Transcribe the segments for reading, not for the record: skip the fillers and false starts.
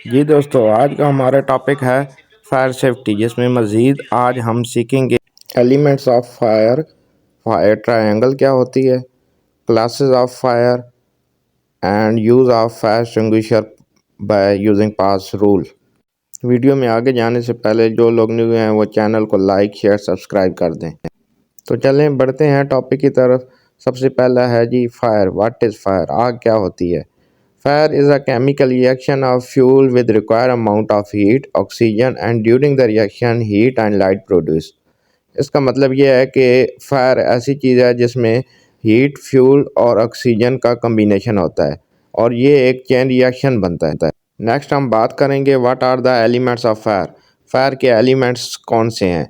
जी दोस्तों, आज का हमारा टॉपिक है फायर सेफ्टी, जिसमें मज़ीद आज हम सीखेंगे elements of fire, fire triangle क्या होती है, classes of fire and use of fire extinguisher by using pass rule. Video में आगे जाने से पहले जो लोग न्यू हैं वो चैनल को लाइक शेयर सब्सक्राइब कर दें। तो चलें बढ़ते हैं टॉपिक की तरफ। सबसे पहला है जी फायर। What is fire? आग क्या होती है? Fire is a chemical reaction of fuel with required amount of heat, oxygen, and during the reaction heat and light produce। इसका मतलब यह है कि फायर ऐसी चीज़ है जिसमें हीट, फ्यूल और ऑक्सीजन का कम्बिनेशन होता है और ये एक चेन रिएक्शन बनता है। नेक्स्ट हम बात करेंगे what are the elements of fire. Fire के एलिमेंट्स कौन से हैं?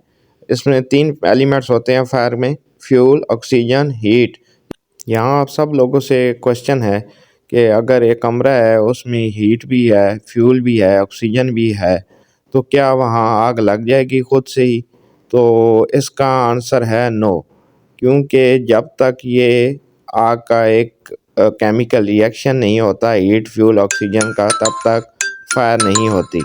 इसमें 3 एलिमेंट्स होते हैं फायर में: फ्यूल, ऑक्सीजन, हीट। यहाँ आप सब लोगों से क्वेश्चन है कि अगर एक कमरा है उसमें हीट भी है, फ्यूल भी है, ऑक्सीजन भी है, तो क्या वहाँ आग लग जाएगी खुद से ही? तो इसका आंसर है नो, क्योंकि जब तक ये आग का एक केमिकल रिएक्शन नहीं होता हीट, फ्यूल, ऑक्सीजन का, तब तक फायर नहीं होती।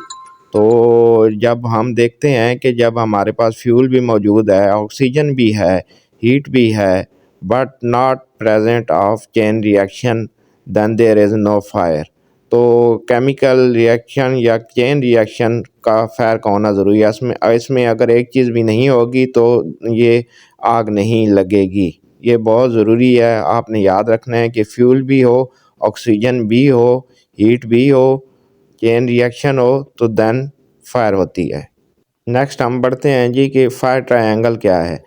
तो जब हम देखते हैं कि जब हमारे पास फ्यूल भी मौजूद है, ऑक्सीजन भी है, हीट भी है, but not present of chain reaction, then there is no fire. तो केमिकल रिएक्शन या चेन रिएक्शन का फायर का होना ज़रूरी है। इसमें अगर एक चीज़ भी नहीं होगी तो ये आग नहीं लगेगी। ये बहुत ज़रूरी है, आपने याद रखना है कि फ्यूल भी हो, ऑक्सीजन भी हो, हीट भी हो, चेन रिएक्शन हो, तो देन फायर होती है। नेक्स्ट हम बढ़ते हैं जी कि फायर ट्रायंगल क्या है।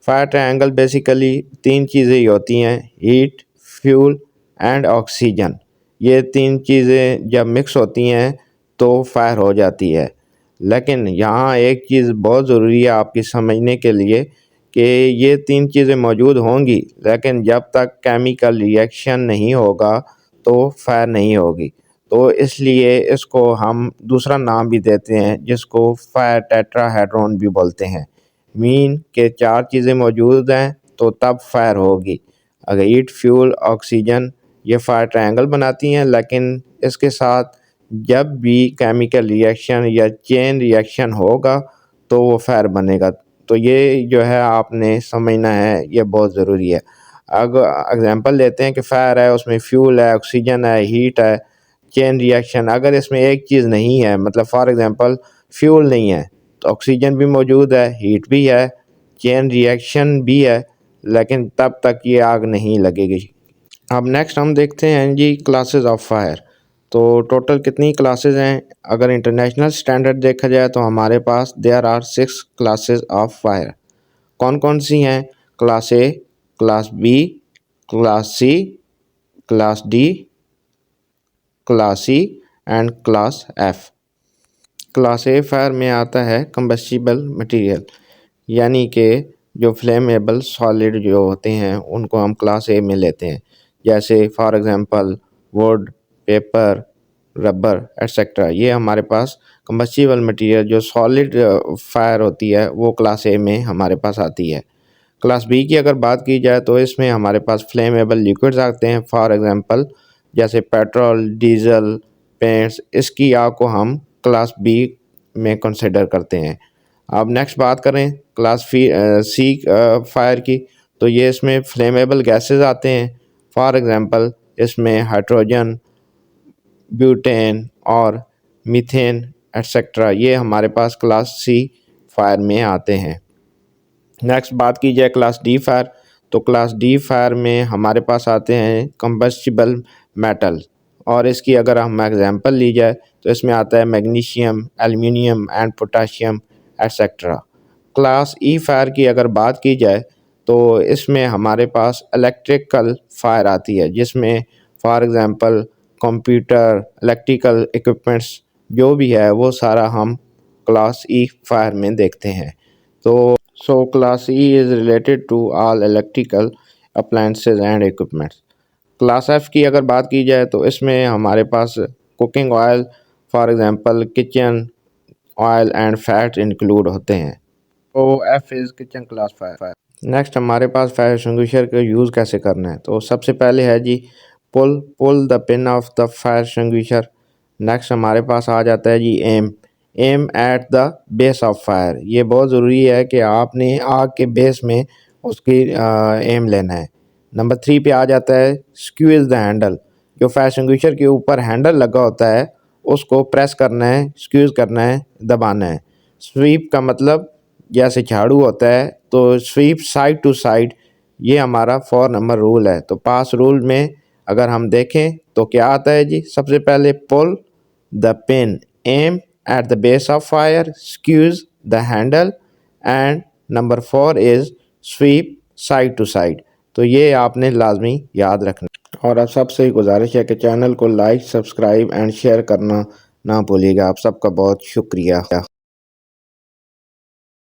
फायर ट्रायंगल बेसिकली 3 चीज़ें ही होती हैं: हीट, फ्यूल एंड ऑक्सीजन। ये 3 चीज़ें जब मिक्स होती हैं तो फायर हो जाती है। लेकिन यहाँ एक चीज़ बहुत ज़रूरी है आपकी समझने के लिए कि ये 3 चीज़ें मौजूद होंगी, लेकिन जब तक केमिकल रिएक्शन नहीं होगा तो फायर नहीं होगी। तो इसलिए इसको हम दूसरा नाम भी देते हैं, जिसको फायर टेट्राहेड्रॉन भी बोलते हैं। मीन के 4 चीज़ें मौजूद हैं तो तब फायर होगी। अगर हीट, फ्यूल, ऑक्सीजन ये फायर ट्रायंगल बनाती हैं, लेकिन इसके साथ जब भी केमिकल रिएक्शन या चेन रिएक्शन होगा तो वो फायर बनेगा। तो ये जो है आपने समझना है, ये बहुत ज़रूरी है। अगर एग्जांपल लेते हैं कि फायर है, उसमें फ्यूल है, ऑक्सीजन है, हीट है, चेन रिएक्शन। अगर इसमें एक चीज़ नहीं है, मतलब फॉर एग्जांपल फ्यूल नहीं है, तो ऑक्सीजन भी मौजूद है, हीट भी है, चेन रिएक्शन भी है, लेकिन तब तक ये आग नहीं लगेगी। अब नेक्स्ट हम देखते हैं जी क्लासेस ऑफ फायर। तो टोटल कितनी क्लासेस हैं? अगर इंटरनेशनल स्टैंडर्ड देखा जाए तो हमारे पास there are 6 classes of fire. कौन कौन सी हैं? Class A, class B, class C, class D, class C and class F. Class A fire में आता है कंबस्टिबल मटेरियल, यानी कि जो फ्लेमेबल सॉलिड जो होते हैं उनको हम क्लास ए में लेते हैं, जैसे for example would, paper, rubber etcetera. ये हमारे पास कंबस्टिबल मटेरियल जो सॉलिड फायर होती है वो क्लास ए में हमारे पास आती है। क्लास बी की अगर बात की जाए तो इसमें हमारे पास फ्लेमेबल लिक्विड्स आते हैं, फॉर एग्जांपल जैसे पेट्रोल, डीजल, पेंट्स। इसकी आग को हम क्लास बी में कंसिडर करते हैं। अब नेक्स्ट बात करें क्लास सी फायर की, तो ये इसमें फ्लेमेबल गैसेस आते हैं, फॉर एग्जांपल इसमें हाइड्रोजन, ब्यूटेन और मीथेन एटसेट्रा। ये हमारे पास क्लास सी फायर में आते हैं। नेक्स्ट बात की जाए क्लास डी फायर, तो क्लास डी फायर में हमारे पास आते हैं कंबस्टिबल मेटल, और इसकी अगर हम एग्जांपल ली जाए तो इसमें आता है magnesium, aluminium and potassium etcetera. Class E fire की अगर बात की जाए तो इसमें हमारे पास इलेक्ट्रिकल फायर आती है, जिसमें for example computer, electrical equipments जो भी है वो सारा हम क्लास ई फायर में देखते हैं। तो class E is related to all electrical appliances and equipments। Class F की अगर बात की जाए तो इसमें हमारे पास cooking oil, for example kitchen oil and fats include होते हैं। तो F is kitchen class fire. Next हमारे पास फायर एक्सटिंग्विशर का यूज़ कैसे करना है। तो सबसे पहले है जी pull the pin of the fire extinguisher. Next हमारे पास आ जाता है जी aim at the base of fire. ये बहुत ज़रूरी है कि आपने आग के बेस में उसकी एम लेना है। नंबर 3 पे आ जाता है स्क्वीज द हैंडल। जो फायर एक्सटिंग्विशर के ऊपर हैंडल लगा होता है उसको प्रेस करना है, स्क्वीज करना है, दबाना है। स्वीप का मतलब जैसे झाड़ू होता है तो स्वीप साइड टू साइड, ये हमारा 4 नंबर रूल है। तो पास रूल में अगर हम देखें तो क्या आता है जी, सबसे पहले pull the pin, aim at the base of fire, squeeze the handle and number 4 is sweep side to side. तो ये आपने लाजमी याद रखना। और अब सबसे गुजारिश है कि चैनल को लाइक, सब्सक्राइब एंड शेयर करना ना भूलिएगा। आप सबका बहुत शुक्रिया।